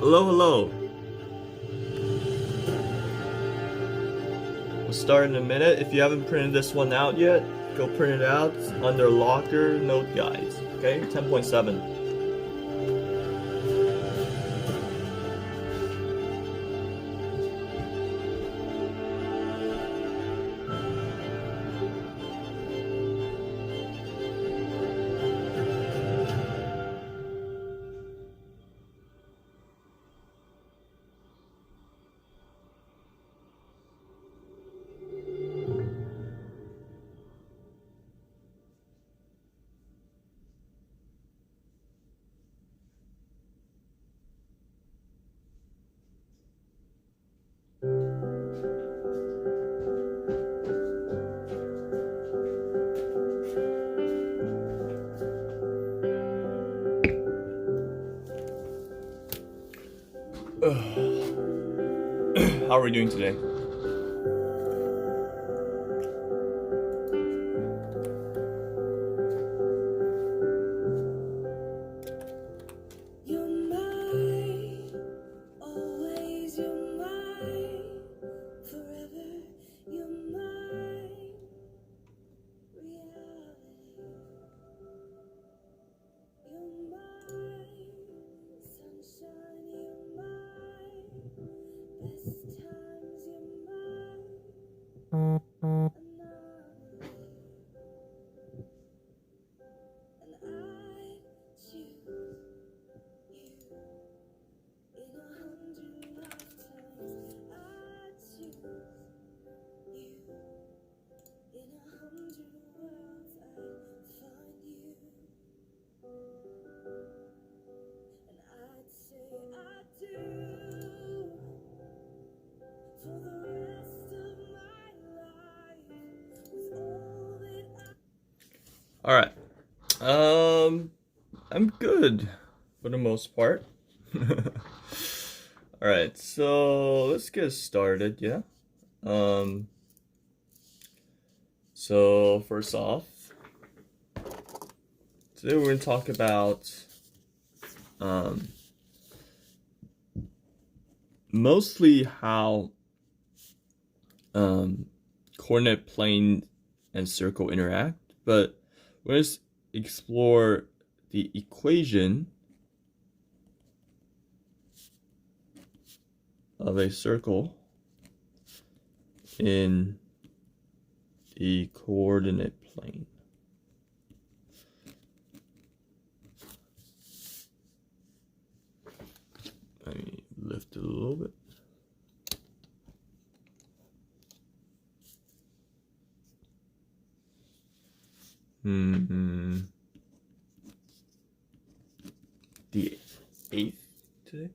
Hello, hello. We'll start in a minute. If you haven't printed this one out yet, go print it out. It's under Locker Note Guides. Okay, 10.7. How are we doing today? All right. I'm good for the most part. All right, so let's get started. Yeah. Um. So first off, today we're gonna talk about um mostly how um coordinate plane and circle interact, but we're gonna explore the equation of a circle in the coordinate plane. Let me lift it a little bit. The 8th today.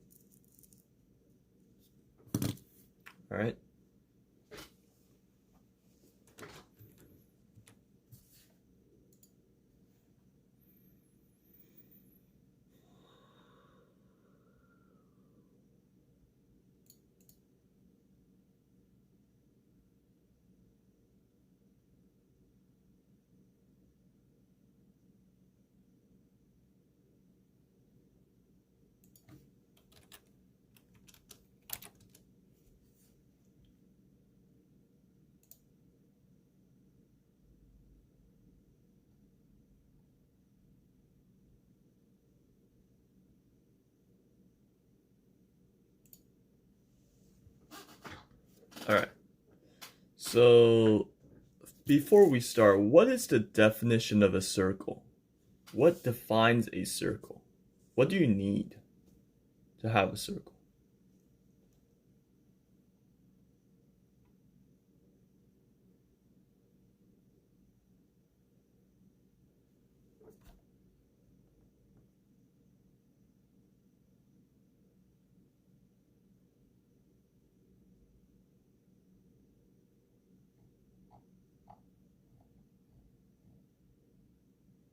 All right. All right. So before we start, what is the definition of a circle? What defines a circle? What do you need to have a circle?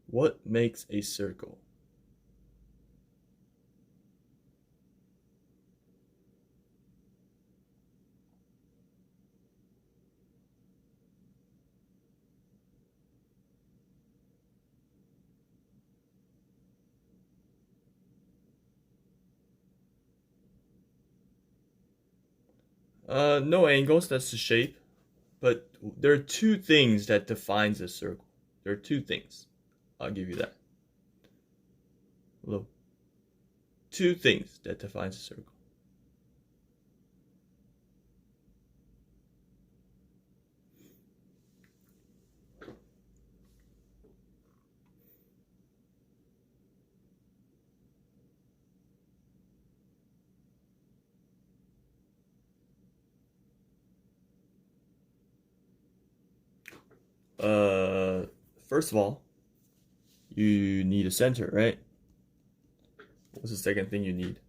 What makes a circle? No angles, that's the shape. But there are two things that defines a circle. There are two things. I'll give you that. Hello. Two things that defines a circle. First of all, you need a center, right? What's the second thing you need?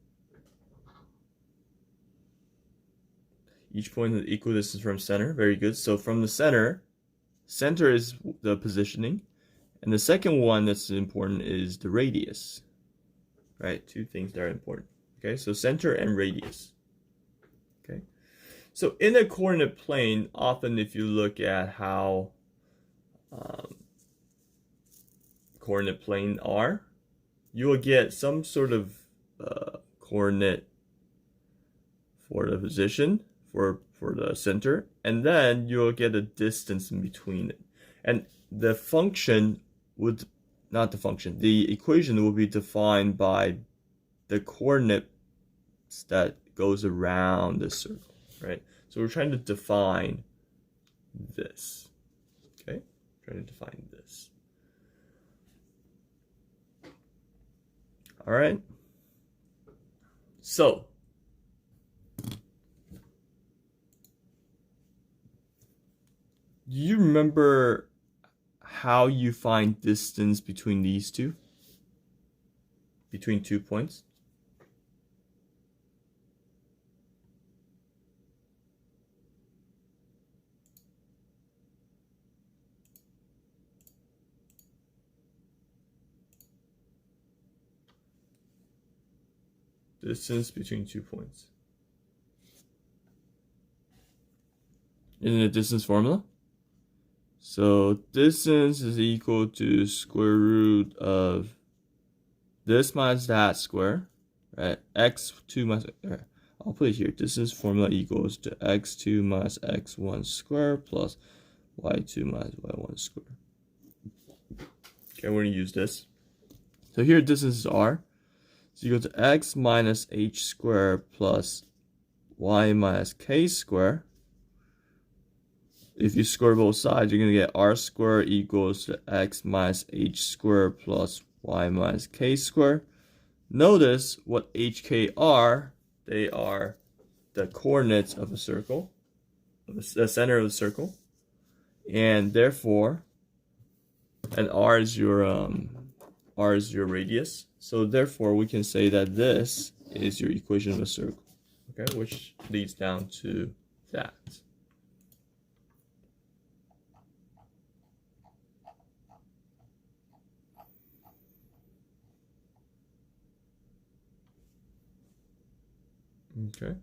Each point is equal distance from center. Very good. So from the center is the positioning. And the second one that's important is the radius. Right? Two things that are important. Okay, so center and radius. Okay. So in a coordinate plane, often if you look at how coordinate plane are, you will get some sort of coordinate for the position, for the center, and then you'll get a distance in between it. And the function would, not the function, the equation will be defined by the coordinates that goes around the circle, right? So we're trying to define this, okay? Trying to define this. All right. So do you remember how you find distance between these two? Between 2 points? Distance between 2 points. Isn't it distance formula? So distance is equal to square root of this minus that square, right? X2 minus, right, I'll put it here. Distance formula equals to x2 minus x1 square plus y2 minus y1 square. Okay, we're gonna use this. So here distance is r. So you go to x minus h squared plus y minus k squared. If you square both sides, you're going to get r squared equals to x minus h squared plus y minus k squared. Notice what hk are. They are the coordinates of a circle, the center of the circle. And therefore, and r is your radius. So therefore, we can say that this is your equation of a circle, okay, which leads down to that. Okay.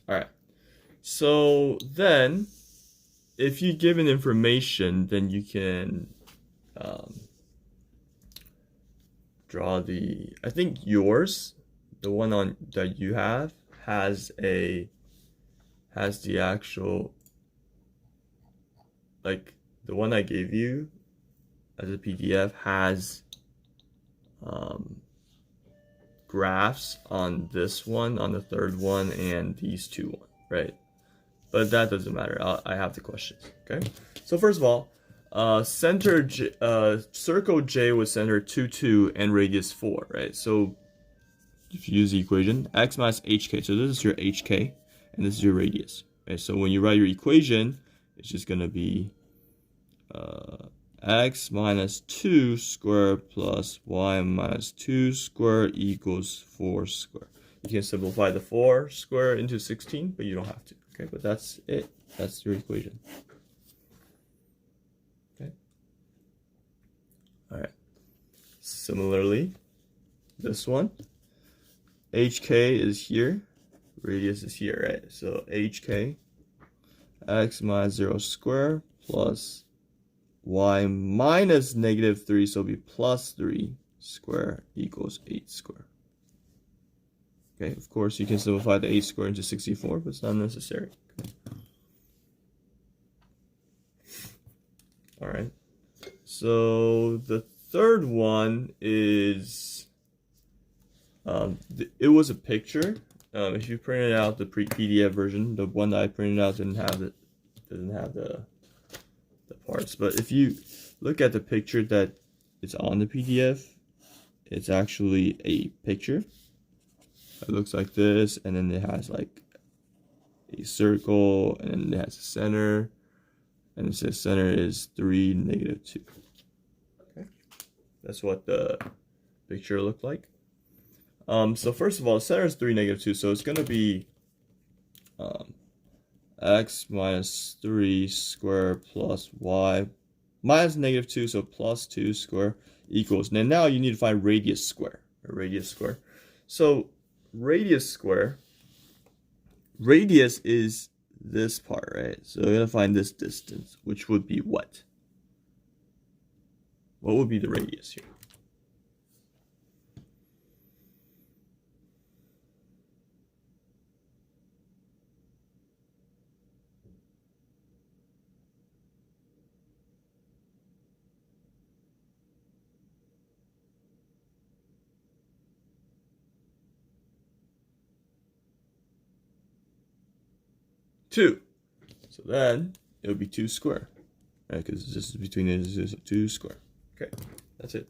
All right. So then, if you give an information, then you can draw the. I think yours, the one on that you have, has the actual, like the one I gave you as a PDF has graphs on this one, on the third one, and these two ones, right? But that doesn't matter. I have the questions. Okay. So first of all, circle J with center 2, 2, and radius 4, right? So if you use the equation, x minus hk. So this is your hk, and this is your radius. Right? So when you write your equation, it's just gonna be x minus 2 squared plus y minus 2 squared equals 4 squared. You can simplify the 4 squared into 16, but you don't have to. Okay, but that's it. That's your equation. All right. Similarly, this one, HK is here, radius is here, right? So HK, x minus 0 squared plus y minus -3, so it'll be plus 3 squared equals 8 squared. Okay, of course you can simplify the 8 squared into 64, but it's not necessary. Okay. All right. So the third one is, it was a picture. If you printed out the PDF version, the one that I printed out didn't have the parts. But if you look at the picture that is on the PDF, it's actually a picture. It looks like this, and then it has like a circle, and then it has a center, and it says center is 3, -2. Okay, that's what the picture looked like. So first of all, the center is 3, -2, so it's gonna be x minus 3 squared plus y minus -2, so plus 2 squared equals. Now you need to find radius square, or radius square. So radius square, radius is this part, right? So we're gonna find this distance, which would be what? What would be the radius here? Two. So then it would be 2 squared, right? Because this is between it is 2 squared. Okay, that's it.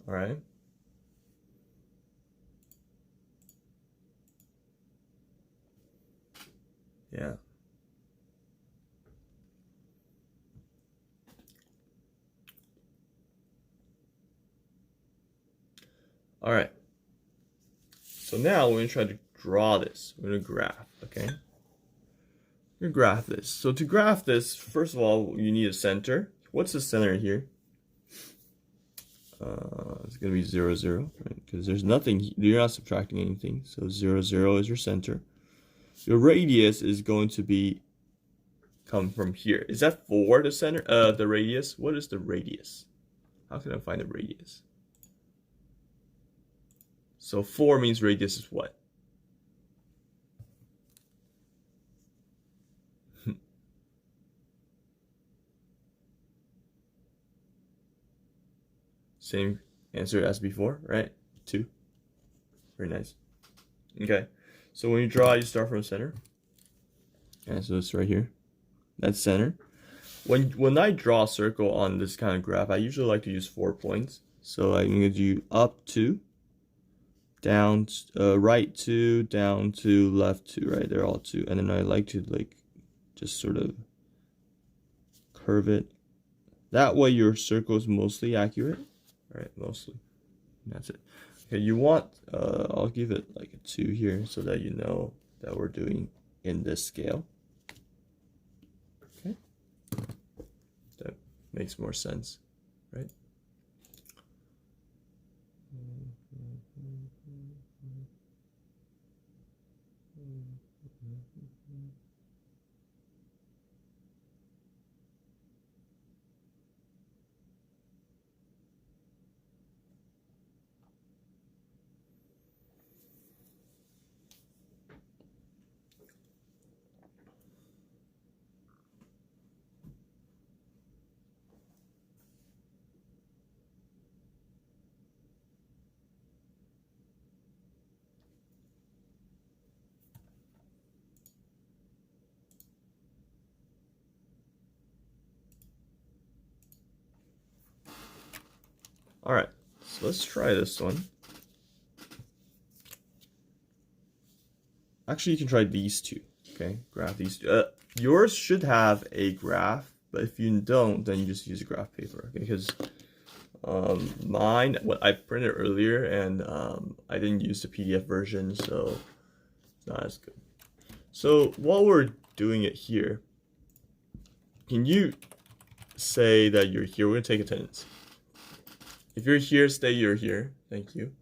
All right. Yeah. All right. So now we're going to try to draw this. We're going to graph, okay? We're going to graph this. So to graph this, first of all, you need a center. What's the center here? It's going to be 0, 0, right? Because there's nothing, you're not subtracting anything. So 0, 0 is your center. Your radius is going to come from here. Is that for the center? The radius? What is the radius? How can I find the radius? So 4 means radius is what? Same answer as before, right? 2. Very nice. Okay. So when you draw, you start from the center. And so it's right here. That's center. When I draw a circle on this kind of graph, I usually like to use 4 points. So I'm going to do up 2. Down, right 2, down 2, left 2, right? They're all 2. And then I like to just sort of curve it. That way your circle is mostly accurate. All right, mostly. That's it. Okay, you want, I'll give it like a 2 here so that you know that we're doing in this scale. Okay. That makes more sense, right? All right, so let's try this one. Actually, you can try these two, okay? Graph these two. Yours should have a graph, but if you don't, then you just use a graph paper, okay? Because Mine, what I printed earlier, and I didn't use the PDF version, so it's not as good. So while we're doing it here, can you say that you're here? We're gonna take attendance. If you're here, stay you're here. Thank you.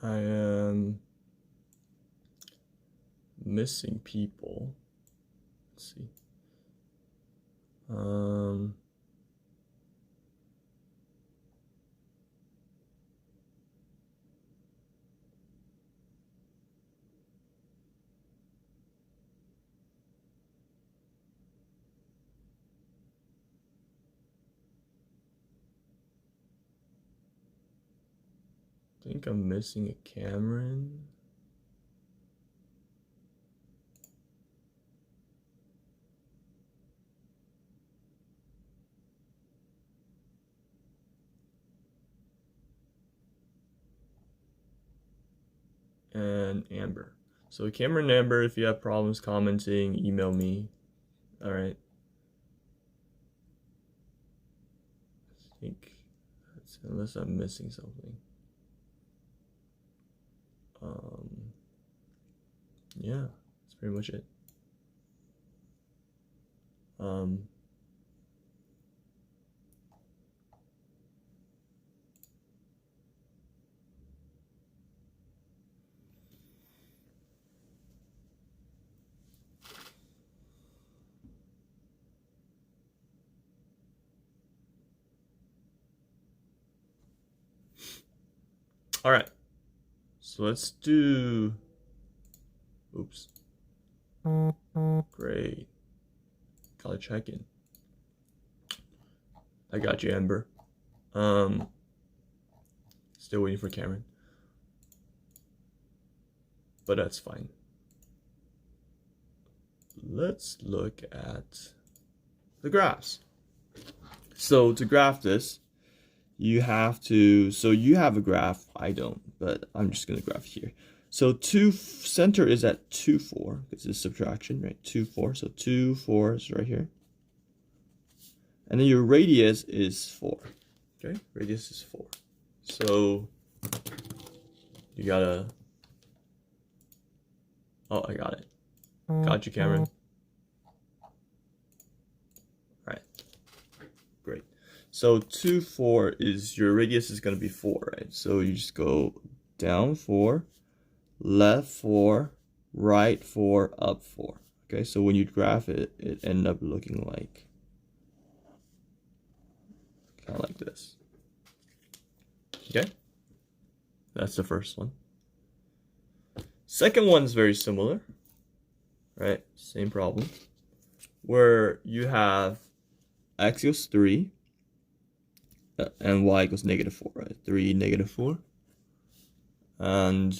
I am missing people. Let's see. I think I'm missing a Cameron. And Amber. So Cameron and Amber, if you have problems commenting, email me. All right. I think that's, unless I'm missing something. Yeah, that's pretty much it. All right, so let's do, oops, great, college check-in. I got you, Amber. Still waiting for Cameron, but that's fine. Let's look at the graphs. So to graph this, you have to, so you have a graph, I don't, but I'm just gonna graph here. So center is at 2, 4, because it's subtraction, right? 2, 4, so 2, 4 is right here. And then your radius is 4, okay? Radius is 4. So you gotta. Oh, I got it. Got you, Cameron. Alright. Great. So 2, 4 is your radius is gonna be 4, right? So you just go down 4, left 4, right 4, up 4. Okay, so when you graph it, it ended up looking like kind of like this. Okay, that's the first one. Second one is very similar, right? Same problem, where you have x equals 3 and y equals -4, right? 3, -4. And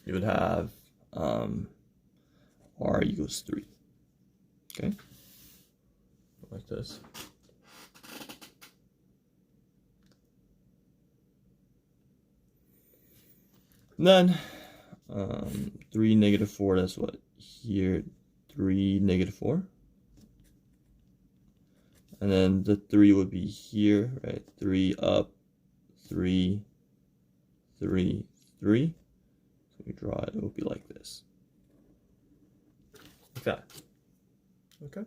you would have r equals 3. Okay, like this. And then 3, -4, that's what? Here, 3, -4. And then the 3 would be here, right? 3 up, 3, 3, 3. So we draw it, it will be like this. Like that. Okay.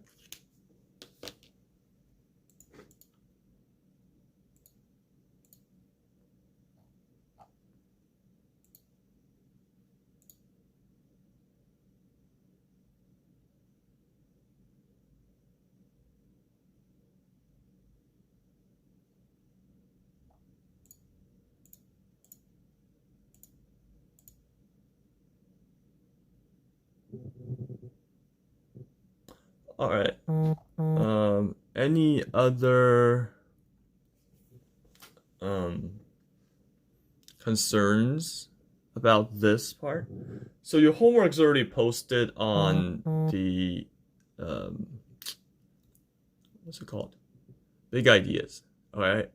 All right. Any other concerns about this part? So your homework's already posted on the what's it called? Big Ideas. All right.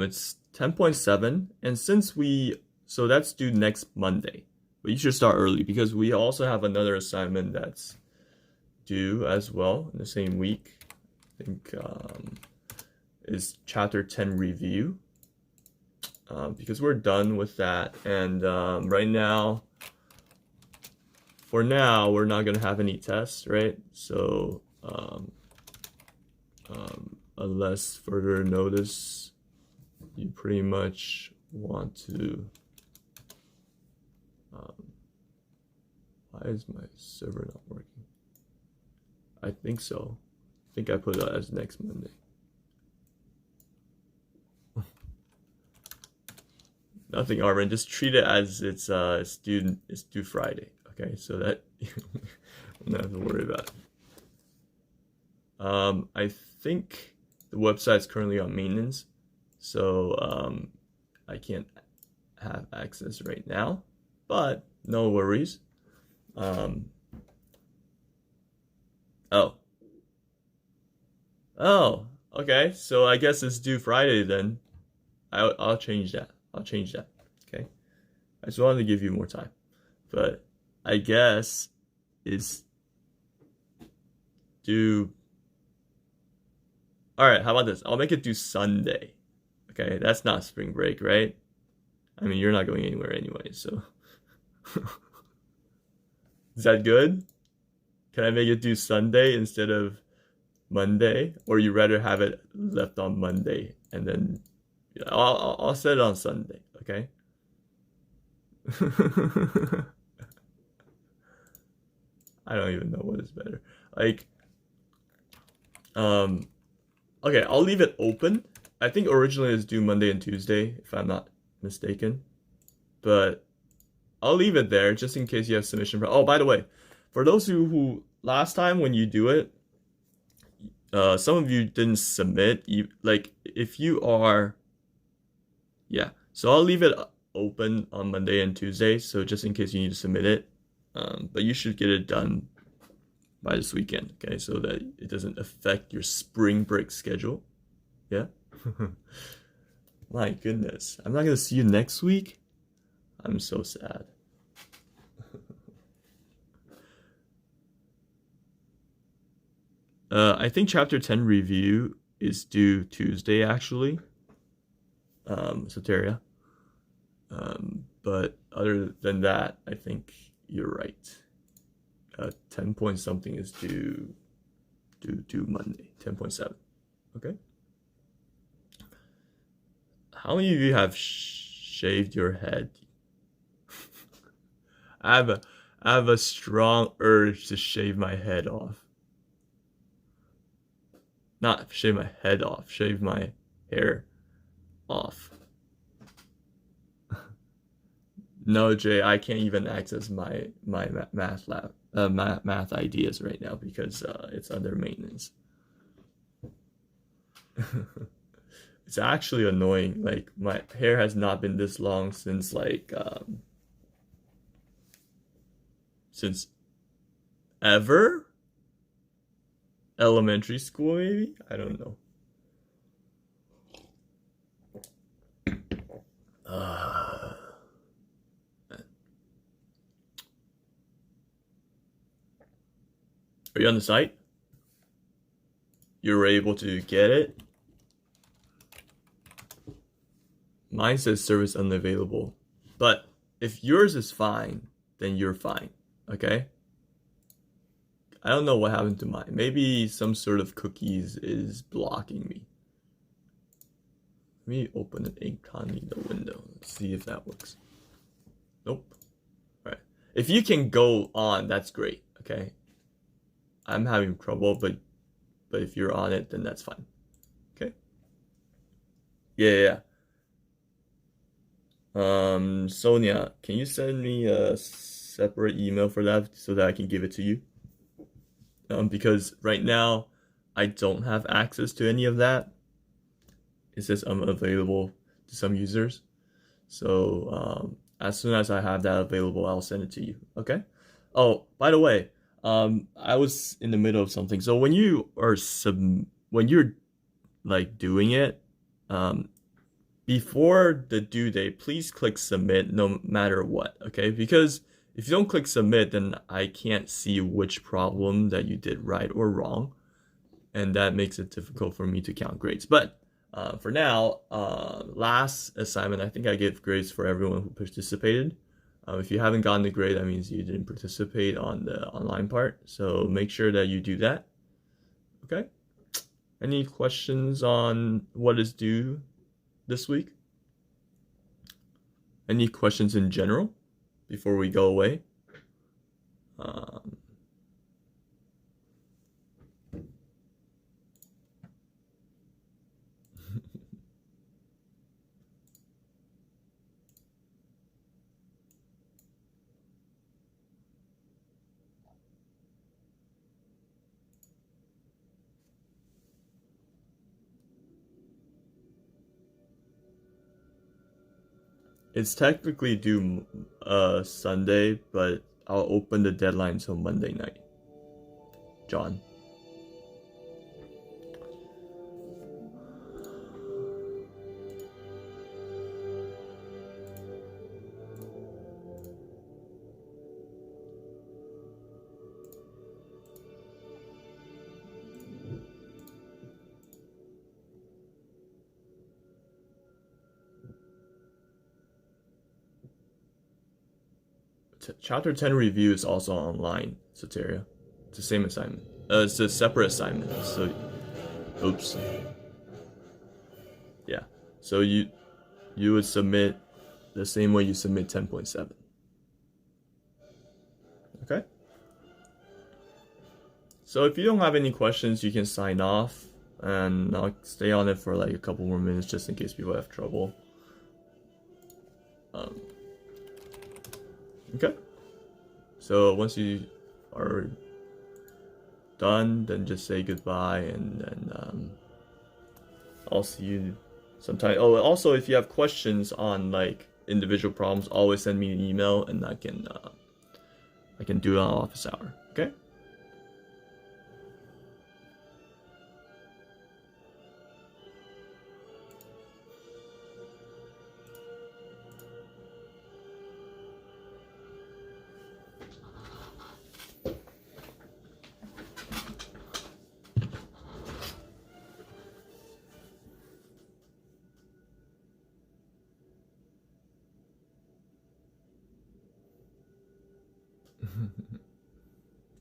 It's 10.7, and so that's due next Monday. But you should start early because we also have another assignment that's due as well in the same week. I think is chapter 10 review. Because we're done with that, and right now, for now, we're not gonna have any tests, right? So unless further notice, you pretty much want to. Why is my server not working? I think so. I think I put it as next Monday. Nothing, Arvin. Just treat it as it's due Friday. Okay, so that you don't have to worry about it. I think the website's currently on maintenance, so I can't have access right now. But no worries. Oh, okay. So I guess it's due Friday then. I'll change that. I'll change that. Okay. I just wanted to give you more time, but I guess it's due. All right. How about this? I'll make it due Sunday. Okay. That's not spring break, right? I mean, you're not going anywhere anyway, so. Is that good? Can I make it due Sunday instead of Monday? Or you rather have it left on Monday and then yeah, I'll set it on Sunday, okay? I don't even know what is better. Like, okay, I'll leave it open. I think originally it's due Monday and Tuesday, if I'm not mistaken. But I'll leave it there just in case you have submission. Oh, by the way, for those who last time when you do it, some of you didn't submit. Like, if you are, yeah. So I'll leave it open on Monday and Tuesday, so just in case you need to submit it. But you should get it done by this weekend, okay? So that it doesn't affect your spring break schedule. Yeah? My goodness. I'm not gonna see you next week? I'm so sad. I think chapter 10 review is due Tuesday, actually. Soteria. But other than that, I think you're right. 10 point something is due Monday. 10.7. Okay. How many of you have shaved your head? I have a strong urge to shave my head off. Not shave my head off, shave my hair off. No, Jay, I can't even access my math lab math ideas right now because it's under maintenance. It's actually annoying. Like my hair has not been this long since like since ever elementary school, maybe. I don't know. Are you on the site? You were able to get it? Mine says service unavailable. But if yours is fine, then you're fine. Okay? I don't know what happened to mine. Maybe some sort of cookies is blocking me. Let me open an incognito window. Let's see if that works. Nope. Alright. If you can go on, that's great. Okay? I'm having trouble, but if you're on it, then that's fine. Okay? Yeah. Sonia, can you send me a separate email for that so that I can give it to you? Because right now I don't have access to any of that. It says unavailable to some users. So as soon as I have that available, I'll send it to you. Okay? Oh, by the way, I was in the middle of something. So when you are when you're like doing it, before the due date, please click submit no matter what, okay? Because if you don't click submit, then I can't see which problem that you did right or wrong, and that makes it difficult for me to count grades. But for now, last assignment, I think I gave grades for everyone who participated. If you haven't gotten the grade, that means you didn't participate on the online part. So make sure that you do that. Okay? Any questions on what is due this week? Any questions in general before we go away? It's technically due Sunday, but I'll open the deadline until Monday night. John. Chapter 10 review is also online, Soteria. It's the same assignment. It's a separate assignment. So, oops. Yeah. So you would submit the same way you submit 10.7. Okay? So if you don't have any questions, you can sign off, and I'll stay on it for like a couple more minutes just in case people have trouble. Okay? So once you are done, then just say goodbye, and then I'll see you sometime. Oh, also, if you have questions on like individual problems, always send me an email, and I can do it on office hour. Okay?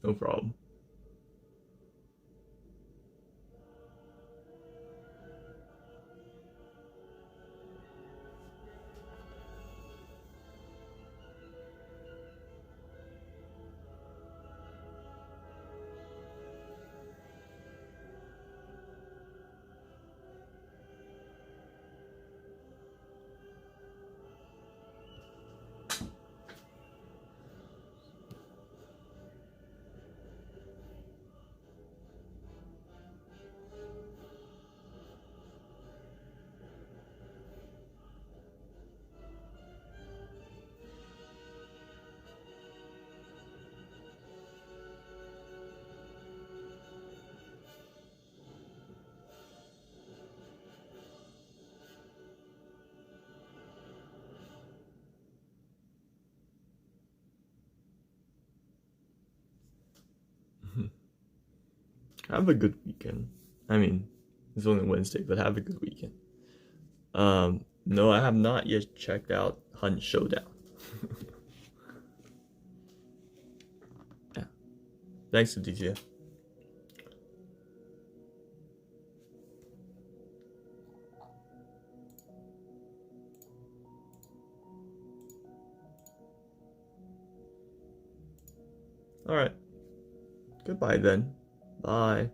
No problem. Have a good weekend. I mean, it's only Wednesday, but have a good weekend. No, I have not yet checked out Hunt Showdown. Yeah. Thanks, Aditya. Alright. Goodbye then. Bye.